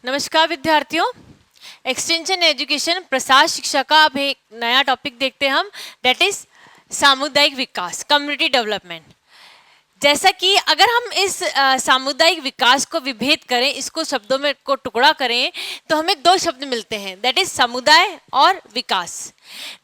नमस्कार विद्यार्थियों। Extension education प्रसार शिक्षा का अब एक नया टॉपिक देखते हैं हम, दैट इज सामुदायिक विकास, कम्युनिटी डेवलपमेंट। जैसा कि अगर हम इस सामुदायिक विकास को विभेद करें, इसको शब्दों में को टुकड़ा करें, तो हमें दो शब्द मिलते हैं, दैट इज समुदाय और विकास।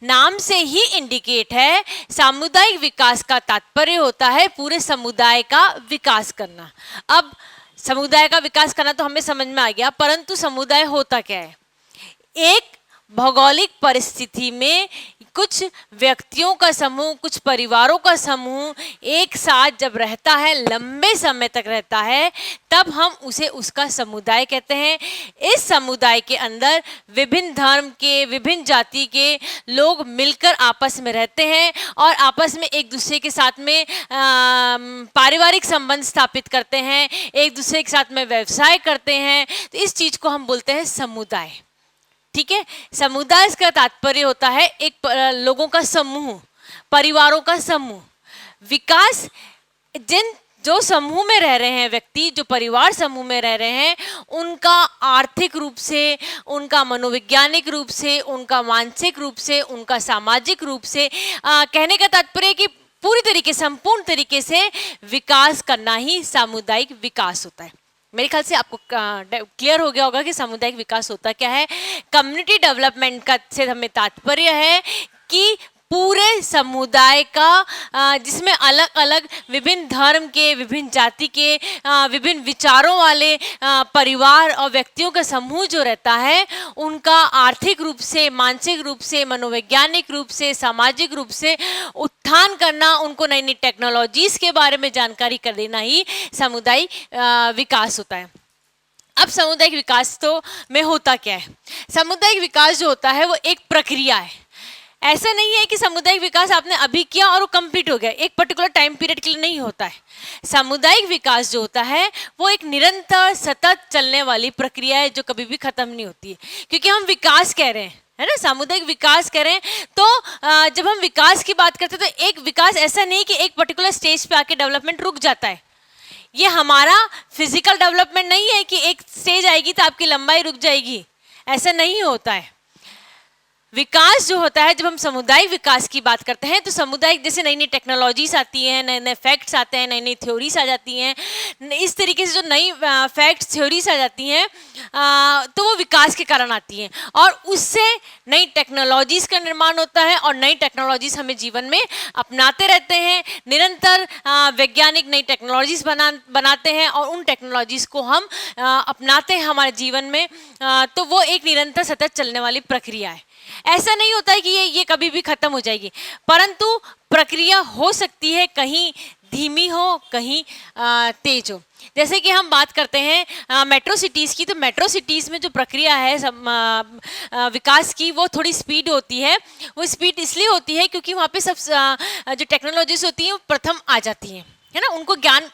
नाम से ही इंडिकेट है, सामुदायिक विकास का तात्पर्य होता है पूरे समुदाय का विकास करना। अब समुदाय का विकास करना तो हमें समझ में आ गया, परंतु समुदाय होता क्या है? एक भौगोलिक परिस्थिति में कुछ व्यक्तियों का समूह, कुछ परिवारों का समूह एक साथ जब रहता है, लंबे समय तक रहता है, तब हम उसे उसका समुदाय कहते हैं। इस समुदाय के अंदर विभिन्न धर्म के, विभिन्न जाति के लोग मिलकर आपस में रहते हैं और आपस में एक दूसरे के साथ में पारिवारिक संबंध स्थापित करते हैं, एक दूसरे के साथ में व्यवसाय करते हैं। तो इस चीज को हम बोलते हैं समुदाय। ठीक है, समुदाय का तात्पर्य होता है एक लोगों का समूह, परिवारों का समूह। विकास जो समूह में रह रहे हैं व्यक्ति, जो परिवार समूह में रह रहे हैं, उनका आर्थिक रूप से, उनका मनोवैज्ञानिक रूप से, उनका मानसिक रूप से, उनका सामाजिक रूप से, कहने का तात्पर्य कि पूरी तरीके, संपूर्ण तरीके से विकास करना ही सामुदायिक विकास होता है। मेरे ख्याल से आपको क्लियर हो गया होगा कि सामुदायिक विकास होता क्या है। कम्युनिटी डेवलपमेंट का से हमें तात्पर्य है कि पूरे समुदाय का, जिसमें अलग अलग विभिन्न धर्म के, विभिन्न जाति के, विभिन्न विचारों वाले परिवार और व्यक्तियों का समूह जो रहता है, उनका आर्थिक रूप से, मानसिक रूप से, मनोवैज्ञानिक रूप से, सामाजिक रूप से उत्थान करना, उनको नई नई टेक्नोलॉजीज के बारे में जानकारी कर देना ही सामुदायिक विकास होता है। अब सामुदायिक विकास तो में होता क्या है? सामुदायिक विकास जो होता है वो एक प्रक्रिया है। ऐसा नहीं है कि सामुदायिक विकास आपने अभी किया और वो कंप्लीट हो गया, एक पर्टिकुलर टाइम पीरियड के लिए नहीं होता है। सामुदायिक विकास जो होता है वो एक निरंतर सतत चलने वाली प्रक्रिया है, जो कभी भी खत्म नहीं होती है। क्योंकि हम विकास कह रहे हैं, है ना, सामुदायिक विकास करें, तो जब हम विकास की बात करते हैं तो एक विकास ऐसा नहीं कि एक पर्टिकुलर स्टेज पे आके डेवलपमेंट रुक जाता है। ये हमारा फिजिकल डेवलपमेंट नहीं है कि एक स्टेज आएगी तो आपकी लंबाई रुक जाएगी, ऐसा नहीं होता है। विकास जो होता है, जब हम सामुदायिक विकास की बात करते हैं, तो सामुदायिक जैसे नई नई टेक्नोलॉजीज आती हैं, नए नए फैक्ट्स आते हैं, नई नई थ्योरीज आ जाती हैं, इस तरीके से जो नई फैक्ट्स थ्योरीज आ जाती हैं, तो वो विकास के कारण आती हैं और उससे नई टेक्नोलॉजीज का निर्माण होता है और नई टेक्नोलॉजीज हमें जीवन में अपनाते रहते हैं। निरंतर वैज्ञानिक नई टेक्नोलॉजीज बनाते हैं और उन टेक्नोलॉजीज को हम अपनाते हैं हमारे जीवन में, तो वो एक निरंतर सतत चलने वाली प्रक्रिया है। ऐसा नहीं होता है कि ये कभी भी खत्म हो जाएगी, परंतु प्रक्रिया हो सकती है कहीं धीमी हो, कहीं तेज हो। जैसे कि हम बात करते हैं मेट्रो सिटीज़ की, तो मेट्रो सिटीज़ में जो प्रक्रिया है विकास की, वो थोड़ी स्पीड होती है। वो स्पीड इसलिए होती है क्योंकि वहाँ पे सब जो टेक्नोलॉजीज होती हैं वो प्रथम आ जाती हैं, है ना। उनको ज्ञान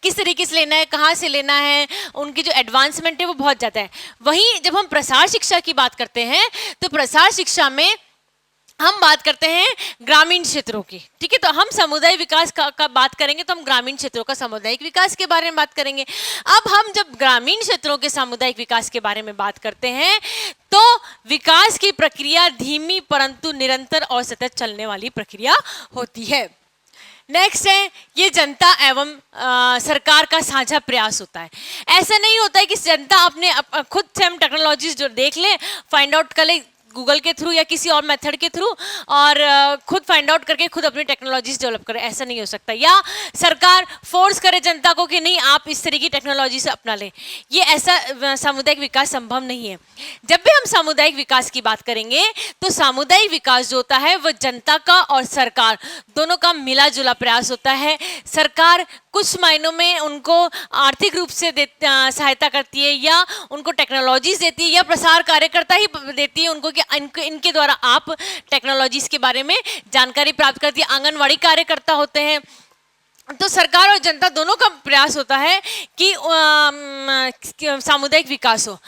किस तरीके से लेना है, कहाँ से लेना है, उनकी जो एडवांसमेंट है वो बहुत ज़्यादा है। वहीं जब हम प्रसार शिक्षा की बात करते हैं, तो प्रसार शिक्षा में हम बात करते हैं ग्रामीण क्षेत्रों की। ठीक है, तो हम समुदाय विकास का बात करेंगे तो हम ग्रामीण क्षेत्रों का सामुदायिक विकास के बारे में बात करेंगे। अब हम जब ग्रामीण क्षेत्रों के सामुदायिक विकास के बारे में बात करते हैं, तो विकास की प्रक्रिया धीमी परंतु निरंतर और सतत चलने वाली प्रक्रिया होती है। नेक्स्ट है, ये जनता एवं सरकार का साझा प्रयास होता है। ऐसा नहीं होता है कि जनता अपने खुद से हम टेक्नोलॉजीज जो देख लें, फाइंड आउट कर ले गूगल के थ्रू या किसी और मेथड के थ्रू, और खुद फाइंड आउट करके खुद अपनी टेक्नोलॉजीज डेवलप करे, ऐसा नहीं हो सकता। या सरकार फोर्स करे जनता को कि नहीं आप इस तरह की टेक्नोलॉजी से अपना लें, ये ऐसा सामुदायिक विकास संभव नहीं है। जब भी हम सामुदायिक विकास की बात करेंगे, तो सामुदायिक विकास जो होता है वो जनता का और सरकार दोनों का मिला जुला प्रयास होता है। सरकार कुछ मायनों में उनको आर्थिक रूप से सहायता करती है, या उनको टेक्नोलॉजीज देती है, या प्रसार कार्यकर्ता ही देती है उनको कि इनके द्वारा आप टेक्नोलॉजीज के बारे में जानकारी प्राप्त करती है। आंगनवाड़ी कार्यकर्ता होते हैं। तो सरकार और जनता दोनों का प्रयास होता है कि सामुदायिक विकास हो।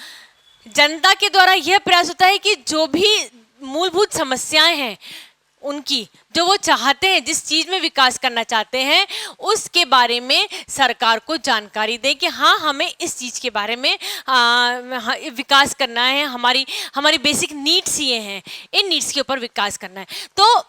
जनता के द्वारा यह प्रयास होता है कि जो भी मूलभूत समस्याएं हैं उनकी जो वो चाहते हैं, जिस चीज में विकास करना चाहते हैं, उसके बारे में सरकार को जानकारी दें कि हाँ हमें इस चीज के बारे में विकास करना है, हमारी हमारी बेसिक नीड्स ये हैं, इन नीड्स के ऊपर विकास करना है। तो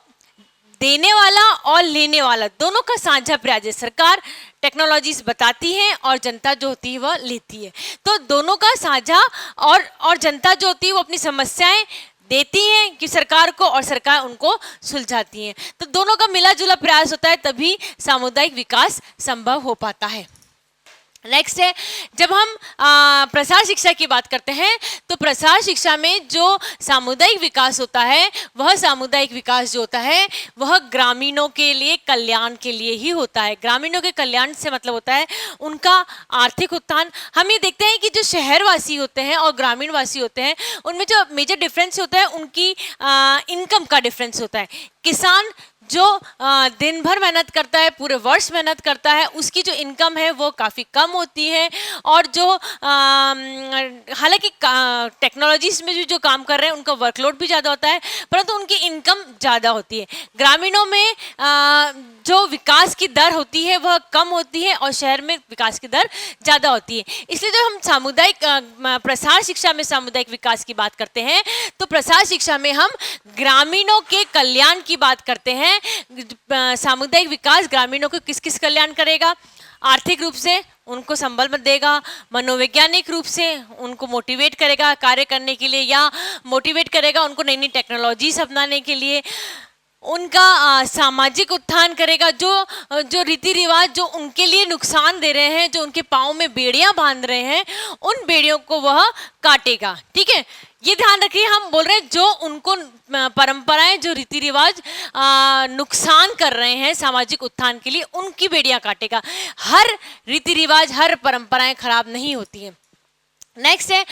देने वाला और लेने वाला दोनों का साझा प्रयास है। सरकार टेक्नोलॉजीज बताती है और जनता जो होती है वह लेती है। तो दोनों का साझा और जनता जो होती है वो अपनी समस्याएं देती हैं कि सरकार को, और सरकार उनको सुलझाती है। तो दोनों का मिला जुला प्रयास होता है, तभी सामुदायिक विकास संभव हो पाता है। नेक्स्ट है, जब हम प्रसार शिक्षा की बात करते हैं तो प्रसार शिक्षा में जो सामुदायिक विकास होता है, वह सामुदायिक विकास जो होता है वह ग्रामीणों के लिए, कल्याण के लिए ही होता है। ग्रामीणों के कल्याण से मतलब होता है उनका आर्थिक उत्थान। हम ये देखते हैं कि जो शहरवासी होते हैं और ग्रामीण वासी होते हैं, उनमें जो मेजर डिफरेंस होता है उनकी इनकम का डिफरेंस होता है। किसान जो दिन भर मेहनत करता है, पूरे वर्ष मेहनत करता है, उसकी जो इनकम है वो काफ़ी कम होती है। और जो हालांकि टेक्नोलॉजीज में जो काम कर रहे हैं उनका वर्कलोड भी ज़्यादा होता है, परंतु उनकी इनकम ज़्यादा होती है। ग्रामीणों में जो विकास की दर होती है वह कम होती है और शहर में विकास की दर ज़्यादा होती है। इसलिए जब हम सामुदायिक प्रसार शिक्षा में सामुदायिक विकास की बात करते हैं तो प्रसार शिक्षा में हम ग्रामीणों के कल्याण की बात करते हैं। सामुदायिक विकास ग्रामीणों को किस किस कल्याण करेगा? आर्थिक रूप से उनको संबल देगा, मनोवैज्ञानिक रूप से उनको मोटिवेट करेगा कार्य करने के लिए, या मोटिवेट करेगा उनको नई नई टेक्नोलॉजीज अपनाने के लिए, उनका सामाजिक उत्थान करेगा। जो रीति रिवाज जो उनके लिए नुकसान दे रहे हैं, जो उनके पाँव में बेड़ियां बांध रहे हैं, उन बेड़ियों को वह काटेगा। ठीक है, ये ध्यान रखिए, हम बोल रहे हैं जो उनको परंपराएं, जो रीति रिवाज नुकसान कर रहे हैं सामाजिक उत्थान के लिए, उनकी बेड़ियां काटेगा। हर रीति रिवाज, हर परंपराएं खराब नहीं होती हैं। नेक्स्ट है,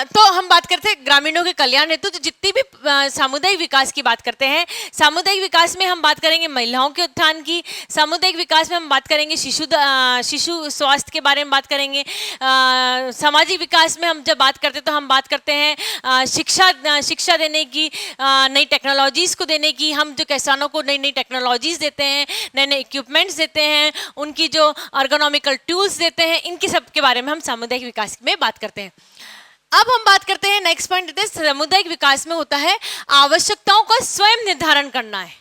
तो हम बात करते हैं ग्रामीणों के कल्याण हेतु तो जितनी भी सामुदायिक विकास की बात करते हैं, सामुदायिक विकास में हम बात करेंगे महिलाओं के उत्थान की, सामुदायिक विकास में हम बात करेंगे शिशु स्वास्थ्य के बारे में बात करेंगे, सामाजिक विकास में हम जब बात करते हैं तो हम बात करते हैं शिक्षा देने की, नई टेक्नोलॉजीज़ को देने की। हम जो किसानों को नई नई टेक्नोलॉजीज़ देते हैं, नए नए इक्विपमेंट्स देते हैं, उनकी जो अर्गोनॉमिकल टूल्स देते हैं, इनके सब के बारे में हम सामुदायिक विकास में बात करते हैं। अब हम बात करते हैं नेक्स्ट पॉइंट, सामुदायिक विकास में होता है आवश्यकताओं का स्वयं निर्धारण करना है।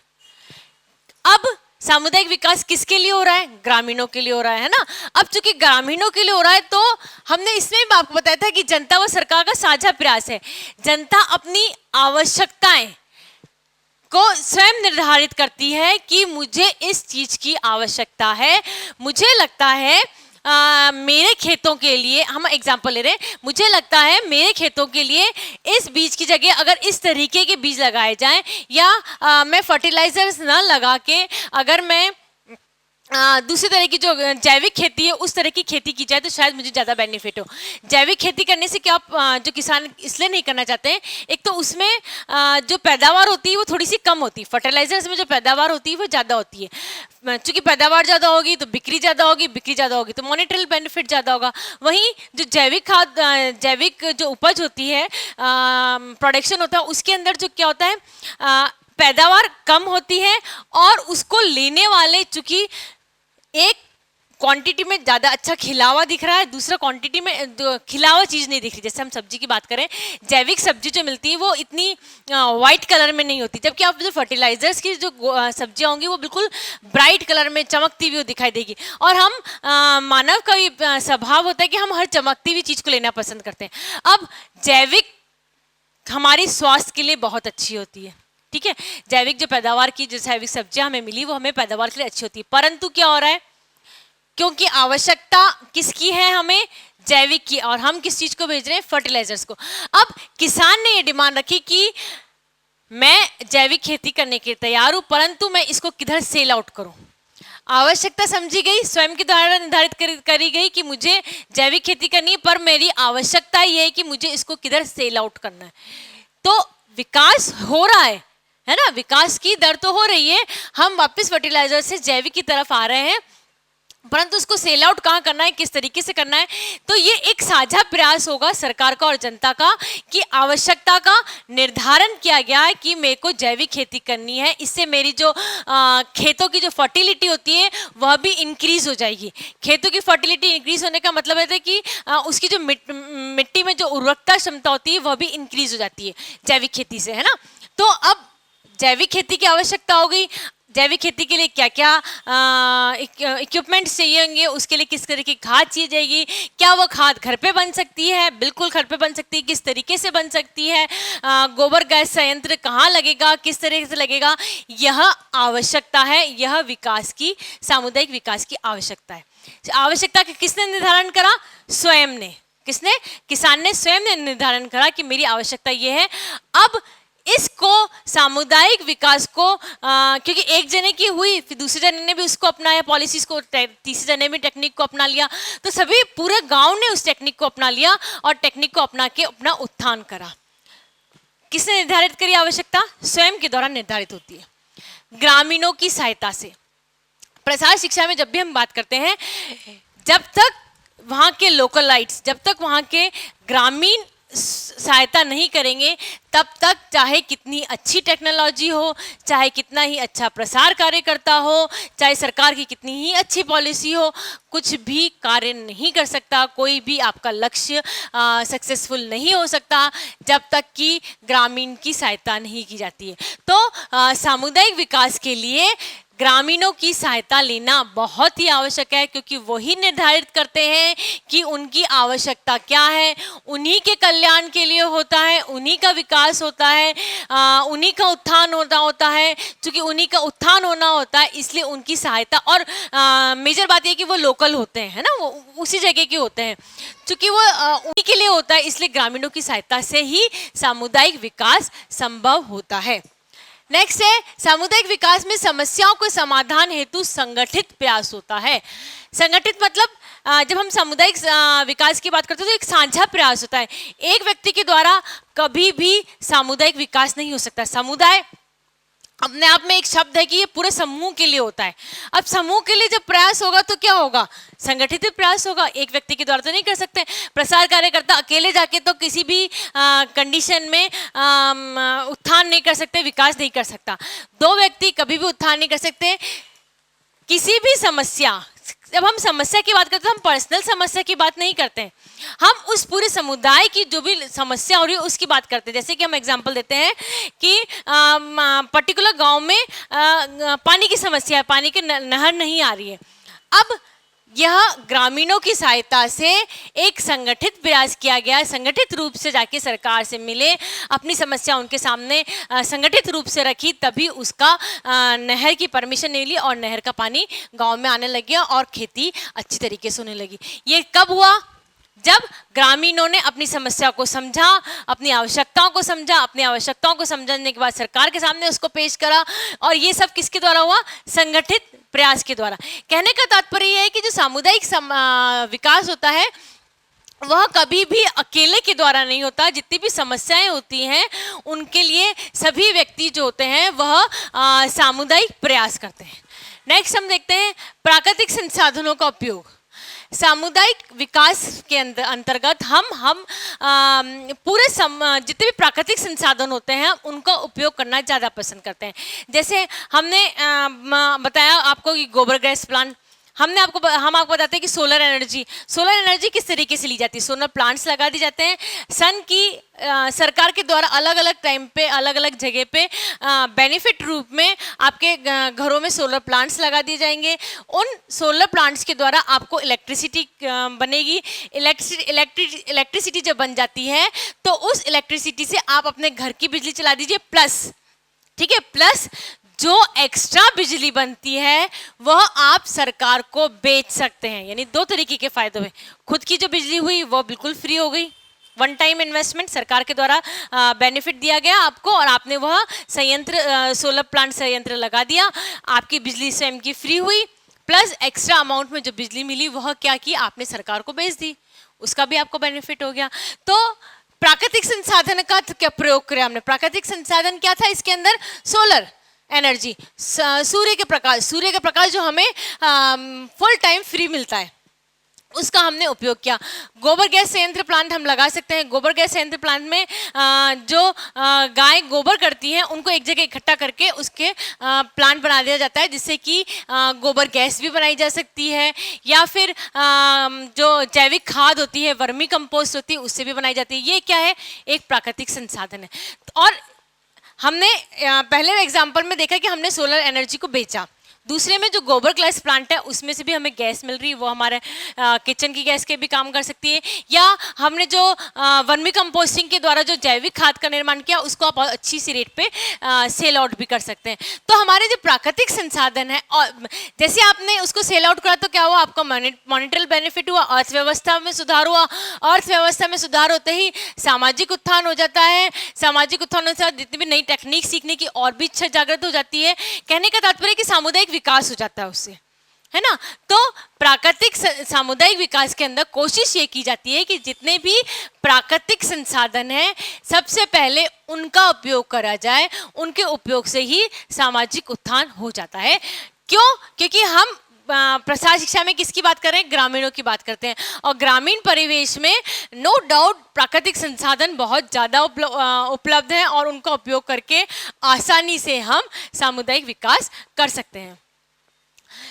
अब सामुदायिक विकास किसके लिए हो रहा है? ग्रामीणों के लिए हो रहा है ना। अब चूंकि ग्रामीणों के लिए हो रहा है तो हमने इसमें भी आपको बताया था कि जनता व सरकार का साझा प्रयास है। जनता अपनी आवश्यकताएं को स्वयं निर्धारित करती है कि मुझे इस चीज की आवश्यकता है। मुझे लगता है मेरे खेतों के लिए, हम एग्जांपल ले रहे हैं, मुझे लगता है मेरे खेतों के लिए इस बीज की जगह अगर इस तरीके के बीज लगाए जाएं, या मैं फर्टिलाइजर्स ना लगा के अगर मैं दूसरी तरह की जो जैविक खेती है उस तरह की खेती की जाए तो शायद मुझे ज़्यादा बेनिफिट हो। जैविक खेती करने से क्या जो किसान इसलिए नहीं करना चाहते हैं, एक तो उसमें जो पैदावार होती है वो थोड़ी सी कम होती है, फर्टिलाइजर्स में जो पैदावार होती है वो ज़्यादा होती है। चूँकि पैदावार ज़्यादा होगी तो बिक्री ज़्यादा होगी, बिक्री ज़्यादा होगी तो मॉनेटरी बेनिफिट ज़्यादा होगा। वहीं जो जैविक जो उपज होती है, प्रोडक्शन होता है, उसके अंदर जो क्या होता है, पैदावार कम होती है और उसको लेने वाले चूँकि एक क्वांटिटी में ज़्यादा अच्छा खिलावा दिख रहा है, दूसरा क्वांटिटी में खिलावा चीज़ नहीं दिख रही। जैसे हम सब्जी की बात करें, जैविक सब्जी जो मिलती है वो इतनी वाइट कलर में नहीं होती, जबकि आप जो फर्टिलाइजर्स की जो सब्जियाँ होंगी वो बिल्कुल ब्राइट कलर में चमकती हुई दिखाई देगी। और हम मानव का भी स्वभाव होता है कि हम हर चमकती हुई चीज़ को लेना पसंद करते हैं। अब जैविक हमारी स्वास्थ्य के लिए बहुत अच्छी होती है, ठीक है। जैविक जो पैदावार की जो जैविक सब्जियां हमें मिली वो हमें पैदावार के लिए अच्छी होती है, परंतु क्या हो रहा है, क्योंकि आवश्यकता किसकी है, हमें जैविक की, और हम किस चीज को भेज रहे हैं, फर्टिलाइजर्स को। अब किसान ने ये डिमांड रखी कि मैं जैविक खेती करने के लिए तैयार हूं, परंतु मैं इसको किधर सेल आउट करूं। आवश्यकता समझी गई, स्वयं के द्वारा निर्धारित करी गई कि मुझे जैविक खेती करनी है, पर मेरी आवश्यकता ये है कि मुझे इसको किधर सेल आउट करना है। तो विकास हो रहा है ना, विकास की दर तो हो रही है। हम वापस फर्टिलाइजर से जैविक की तरफ आ रहे हैं, परंतु उसको सेल आउट कहाँ करना है, किस तरीके से करना है, तो ये एक साझा प्रयास होगा सरकार का और जनता का कि आवश्यकता का निर्धारण किया गया है कि मेरे को जैविक खेती करनी है, इससे मेरी जो खेतों की जो फर्टिलिटी होती है वह भी इंक्रीज हो जाएगी। खेतों की फर्टिलिटी इंक्रीज होने का मतलब है कि उसकी जो मिट्टी में जो उर्वरकता क्षमता होती है वह भी इंक्रीज हो जाती है जैविक खेती से, है ना। तो अब जैविक खेती की आवश्यकता हो गई। जैविक खेती के लिए क्या क्या इक्विपमेंट्स चाहिए होंगे, उसके लिए किस तरह की खाद चाहिए जाएगी, क्या वो खाद घर पे बन सकती है, बिल्कुल घर पे बन सकती है, किस तरीके से बन सकती है, गोबर गैस संयंत्र कहाँ लगेगा, किस तरह से लगेगा, यह आवश्यकता है, यह विकास की, सामुदायिक विकास की आवश्यकता है। आवश्यकता का किसने निर्धारण करा? स्वयं ने। किसने? किसान ने स्वयं ने निर्धारण करा कि मेरी आवश्यकता ये है। अब इसको सामुदायिक विकास को क्योंकि एक जने की हुई, फिर दूसरे जने ने भी उसको अपनाया पॉलिसीज को, तीसरे जने भी टेक्निक को अपना लिया, तो सभी पूरे गांव ने उस टेक्निक को अपना लिया और टेक्निक को अपना के अपना उत्थान करा। किसने निर्धारित करी आवश्यकता? स्वयं के द्वारा निर्धारित होती है। ग्रामीणों की सहायता से प्रसार शिक्षा में जब भी हम बात करते हैं, जब तक वहाँ के लोकलाइट्स, जब तक वहाँ के ग्रामीण सहायता नहीं करेंगे, तब तक चाहे कितनी अच्छी टेक्नोलॉजी हो, चाहे कितना ही अच्छा प्रसार कार्य करता हो, चाहे सरकार की कितनी ही अच्छी पॉलिसी हो, कुछ भी कार्य नहीं कर सकता, कोई भी आपका लक्ष्य सक्सेसफुल नहीं हो सकता जब तक कि ग्रामीण की सहायता नहीं की जाती है। तो सामुदायिक विकास के लिए ग्रामीणों की सहायता लेना बहुत ही आवश्यक है, क्योंकि वही निर्धारित करते हैं कि उनकी आवश्यकता क्या है, उन्हीं के कल्याण के लिए होता है, उन्हीं का विकास होता है, उन्हीं का उत्थान होता है। क्योंकि उन्हीं का उत्थान होना होता है, इसलिए उनकी सहायता, और मेजर बात यह कि वो लोकल होते हैं, है ना, वो उसी जगह के होते हैं, क्योंकि वो उन्हीं के लिए होता है, इसलिए ग्रामीणों की सहायता से ही सामुदायिक विकास संभव होता है। नेक्स्ट है, सामुदायिक विकास में समस्याओं के समाधान हेतु संगठित प्रयास होता है। संगठित मतलब जब हम सामुदायिक विकास की बात करते हैं तो एक साझा प्रयास होता है। एक व्यक्ति के द्वारा कभी भी सामुदायिक विकास नहीं हो सकता। समुदाय अपने आप में एक शब्द है कि ये पूरे समूह के लिए होता है। अब समूह के लिए जब प्रयास होगा तो क्या होगा? संगठित प्रयास होगा, एक व्यक्ति के द्वारा तो नहीं कर सकते। प्रसार कार्यकर्ता अकेले जाके तो किसी भी कंडीशन में उत्थान नहीं कर सकते, विकास नहीं कर सकता। दो व्यक्ति कभी भी उत्थान नहीं कर सकते। किसी भी समस्या, जब हम समस्या की बात करते हैं, हम पर्सनल समस्या की बात नहीं करते हैं, हम उस पूरे समुदाय की जो भी समस्या हो रही है उसकी बात करते हैं। जैसे कि हम एग्जांपल देते हैं कि पर्टिकुलर गांव में पानी की समस्या है, पानी की नहर नहीं आ रही है। अब यह ग्रामीणों की सहायता से एक संगठित प्रयास किया गया, संगठित रूप से जाके सरकार से मिले, अपनी समस्या उनके सामने संगठित रूप से रखी, तभी उसका नहर की परमिशन नहीं ली और नहर का पानी गांव में आने लग गया और खेती अच्छी तरीके से होने लगी। ये कब हुआ? जब ग्रामीणों ने अपनी समस्या को समझा, अपनी आवश्यकताओं को समझा, अपनी आवश्यकताओं को समझने के बाद सरकार के सामने उसको पेश करा, और ये सब किसके द्वारा हुआ? संगठित प्रयास के द्वारा। कहने का तात्पर्य यह है कि जो सामुदायिक विकास होता है वह कभी भी अकेले के द्वारा नहीं होता। जितनी भी समस्याएं होती हैं उनके लिए सभी व्यक्ति जो होते हैं वह सामुदायिक प्रयास करते हैं। नेक्स्ट हम देखते हैं प्राकृतिक संसाधनों का उपयोग। सामुदायिक विकास के अंतर्गत हम पूरे जितने भी प्राकृतिक संसाधन होते हैं उनका उपयोग करना ज़्यादा पसंद करते हैं। जैसे हमने बताया आपको कि गोबर गैस प्लांट, हम आपको बताते हैं कि सोलर एनर्जी किस तरीके से ली जाती है। सोलर प्लांट्स लगा दिए जाते हैं। सन की सरकार के द्वारा अलग अलग टाइम पे अलग अलग जगह पे बेनिफिट रूप में आपके घरों में सोलर प्लांट्स लगा दिए जाएंगे। उन सोलर प्लांट्स के द्वारा आपको इलेक्ट्रिसिटी बनेगी। इलेक्ट्रिसिटी जब बन जाती है तो उस इलेक्ट्रिसिटी से आप अपने घर की बिजली चला दीजिए, प्लस, ठीक है, प्लस जो एक्स्ट्रा बिजली बनती है वह आप सरकार को बेच सकते हैं। यानी दो तरीके के फायदे हुए। खुद की जो बिजली हुई वो बिल्कुल फ्री हो गई, वन टाइम इन्वेस्टमेंट सरकार के द्वारा बेनिफिट दिया गया आपको, और आपने वह संयंत्र सोलर प्लांट संयंत्र लगा दिया, आपकी बिजली स्वयं की फ्री हुई, प्लस एक्स्ट्रा अमाउंट में जो बिजली मिली वह क्या की, आपने सरकार को बेच दी, उसका भी आपको बेनिफिट हो गया। तो प्राकृतिक संसाधन का क्या प्रयोग किया हमने? प्राकृतिक संसाधन क्या था इसके अंदर? सोलर, एनर्जी, सूर्य के प्रकाश जो हमें फुल टाइम फ्री मिलता है, उसका हमने उपयोग किया। गोबर गैस संयंत्र प्लांट हम लगा सकते हैं। गोबर गैस संयंत्र प्लांट में जो गाय गोबर करती हैं उनको एक जगह इकट्ठा करके उसके प्लांट बना दिया जाता है, जिससे कि गोबर गैस भी बनाई जा सकती है, या फिर जो जैविक खाद होती है, वर्मी कंपोस्ट होती है, उससे भी बनाई जाती है। ये क्या है? एक प्राकृतिक संसाधन है। और हमने पहले एग्जाम्पल में देखा कि हमने सोलर एनर्जी को बेचा। दूसरे में जो गोबर गैस प्लांट है उसमें से भी हमें गैस मिल रही है, वो हमारे किचन की गैस के भी काम कर सकती है। या हमने जो वर्मी कंपोस्टिंग के द्वारा जो जैविक खाद का निर्माण किया उसको आप अच्छी सी रेट पे सेल आउट भी कर सकते हैं। तो हमारे जो प्राकृतिक संसाधन है, और जैसे आपने उसको सेल आउट करा तो क्या हुआ? आपका मॉनेटरी बेनिफिट हुआ, अर्थव्यवस्था में सुधार हुआ। अर्थव्यवस्था में सुधार होते ही सामाजिक उत्थान हो जाता है। सामाजिक उत्थान होने से जितनी भी नई टेक्निक सीखने की और भी इच्छा जागृत हो जाती है। कहने का तात्पर्य कि सामुदायिक विकास हो जाता है उससे, है ना। तो प्राकृतिक सामुदायिक विकास के अंदर कोशिश ये की जाती है कि जितने भी प्राकृतिक संसाधन हैं सबसे पहले उनका उपयोग करा जाए। उनके उपयोग से ही सामाजिक उत्थान हो जाता है। क्यों? क्योंकि हम प्रसार शिक्षा में किसकी बात कर रहे हैं? ग्रामीणों की बात करते हैं। और ग्रामीण परिवेश में नो डाउट प्राकृतिक संसाधन बहुत ज़्यादा उपलब्ध हैं और उनका उपयोग करके आसानी से हम सामुदायिक विकास कर सकते हैं।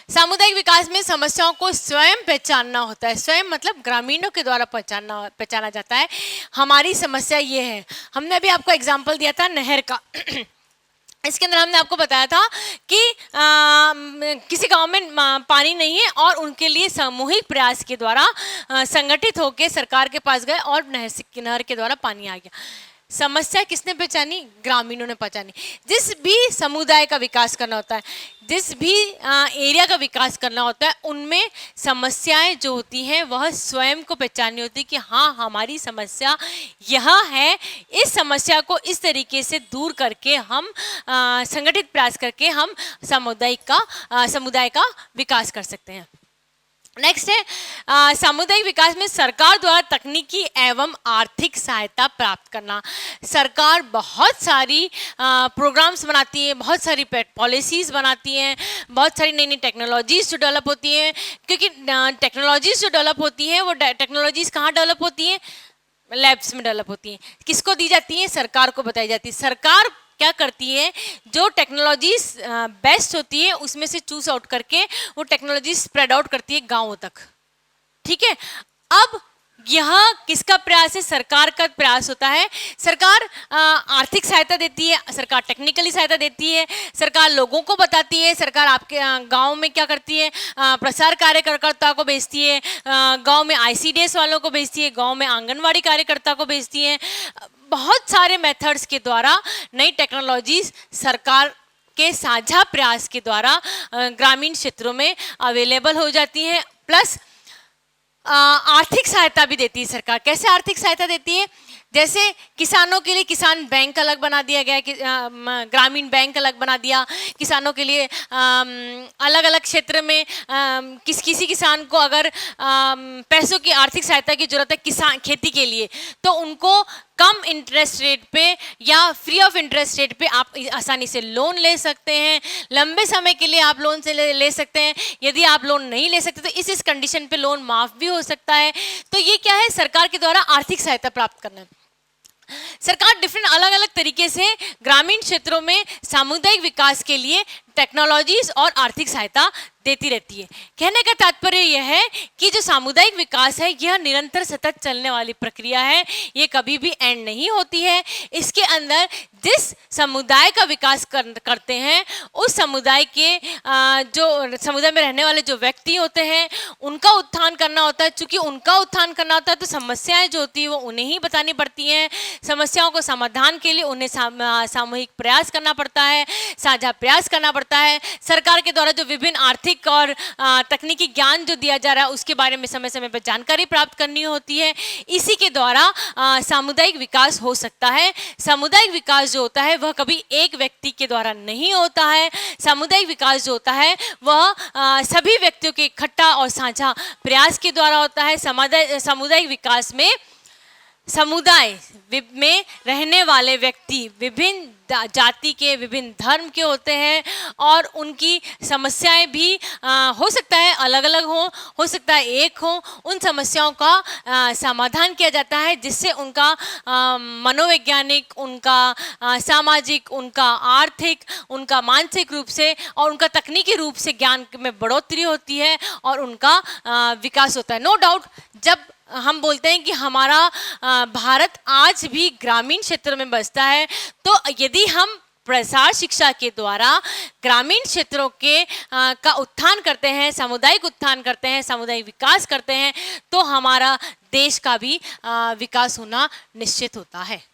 सामुदायिक विकास में समस्याओं को स्वयं पहचानना होता है। स्वयं मतलब ग्रामीणों के द्वारा पहचाना जाता है। हमारी समस्या ये है। हमने अभी आपको एग्जाम्पल दिया था नहर का। इसके अंदर हमने आपको बताया था कि किसी गांव में पानी नहीं है और उनके लिए सामूहिक प्रयास के द्वारा संगठित होकर सरकार के पास गए और नहर के द्वारा पानी आ गया। समस्या किसने पहचानी? ग्रामीणों ने पहचानी। जिस भी समुदाय का विकास करना होता है, जिस भी एरिया का विकास करना होता है, उनमें समस्याएं जो होती हैं वह स्वयं को पहचाननी होती है कि हाँ, हमारी समस्या यह है। इस समस्या को इस तरीके से दूर करके हम संगठित प्रयास करके हम समुदाय का विकास कर सकते हैं। नेक्स्ट है सामुदायिक विकास में सरकार द्वारा तकनीकी एवं आर्थिक सहायता प्राप्त करना। सरकार बहुत सारी प्रोग्राम्स बनाती है, बहुत सारी पॉलिसीज़ बनाती हैं, बहुत सारी नई नई टेक्नोलॉजीज़ जो डेवलप होती हैं। क्योंकि टेक्नोलॉजीज़ जो डेवलप होती हैं वो टेक्नोलॉजीज़ कहाँ डेवलप होती हैं? लैब्स में डेवलप होती हैं। किसको दी जाती हैं? सरकार को बताई जाती है। सरकार क्या करती है? जो टेक्नोलॉजीज बेस्ट होती है उसमें से चूज आउट करके वो टेक्नोलॉजी स्प्रेड आउट करती है गांवों तक। ठीक है। अब यह किसका प्रयास है? सरकार का प्रयास होता है। सरकार आर्थिक सहायता देती है, सरकार टेक्निकली सहायता देती है, सरकार लोगों को बताती है। सरकार आपके गांव में क्या करती है? प्रसार कार्यकर्ता को भेजती है, गांव में ICDS वालों को भेजती है, गांव में आंगनवाड़ी कार्यकर्ता को भेजती है। बहुत सारे मेथड्स के द्वारा नई टेक्नोलॉजीज सरकार के साझा प्रयास के द्वारा ग्रामीण क्षेत्रों में अवेलेबल हो जाती हैं। प्लस आर्थिक सहायता भी देती है सरकार। कैसे आर्थिक सहायता देती है? जैसे किसानों के लिए किसान बैंक अलग बना दिया गया, ग्रामीण बैंक अलग बना दिया। किसानों के लिए अलग अलग क्षेत्र में किसी किसान को अगर पैसों की आर्थिक सहायता की जरूरत है किसान खेती के लिए, तो उनको कम इंटरेस्ट रेट पे या फ्री ऑफ इंटरेस्ट रेट पे आप आसानी से लोन ले सकते हैं। लंबे समय के लिए आप लोन से ले सकते हैं। यदि आप लोन नहीं ले सकते तो इस कंडीशन पे लोन माफ भी हो सकता है। तो ये क्या है? सरकार के द्वारा आर्थिक सहायता प्राप्त करना। सरकार डिफरेंट अलग अलग तरीके से ग्रामीण क्षेत्रों में सामुदायिक विकास के लिए टेक्नोलॉजीज और आर्थिक सहायता देती रहती है। कहने का तात्पर्य यह है कि जो सामुदायिक विकास है यह निरंतर सतत चलने वाली प्रक्रिया है। ये कभी भी एंड नहीं होती है। इसके अंदर जिस समुदाय का विकास करते हैं उस समुदाय के जो समुदाय में रहने वाले जो व्यक्ति होते हैं उनका उत्थान करना होता है। चूंकि उनका उत्थान करना होता है तो समस्याएं जो होती है वो उन्हें ही बतानी पड़ती हैं। समस्याओं को समाधान के लिए उन्हें सामूहिक प्रयास करना पड़ता है, साझा प्रयास करना पड़ता है। सरकार के द्वारा जो विभिन्न आर्थिक और तकनीकी ज्ञान जो दिया जा रहा है उसके बारे में समय समय पर जानकारी प्राप्त करनी होती है। इसी के द्वारा सामुदायिक विकास हो सकता है। सामुदायिक विकास जो होता है वह कभी एक व्यक्ति के द्वारा नहीं होता है। सामुदायिक विकास जो होता है वह सभी व्यक्तियों के इकट्ठा और साझा प्रयास के द्वारा होता है। सामुदायिक विकास में समुदाय में रहने वाले व्यक्ति विभिन्न जाति के, विभिन्न धर्म के होते हैं और उनकी समस्याएं भी हो सकता है अलग अलग हो सकता है एक हो। उन समस्याओं का समाधान किया जाता है जिससे उनका मनोवैज्ञानिक, उनका सामाजिक, उनका आर्थिक, उनका मानसिक रूप से और उनका तकनीकी रूप से ज्ञान में बढ़ोतरी होती है और उनका विकास होता है। नो डाउट, जब हम बोलते हैं कि हमारा भारत आज भी ग्रामीण क्षेत्र में बसता है, तो यदि हम प्रसार शिक्षा के द्वारा ग्रामीण क्षेत्रों के का उत्थान करते हैं, सामुदायिक उत्थान करते हैं, सामुदायिक विकास करते हैं, तो हमारा देश का भी विकास होना निश्चित होता है।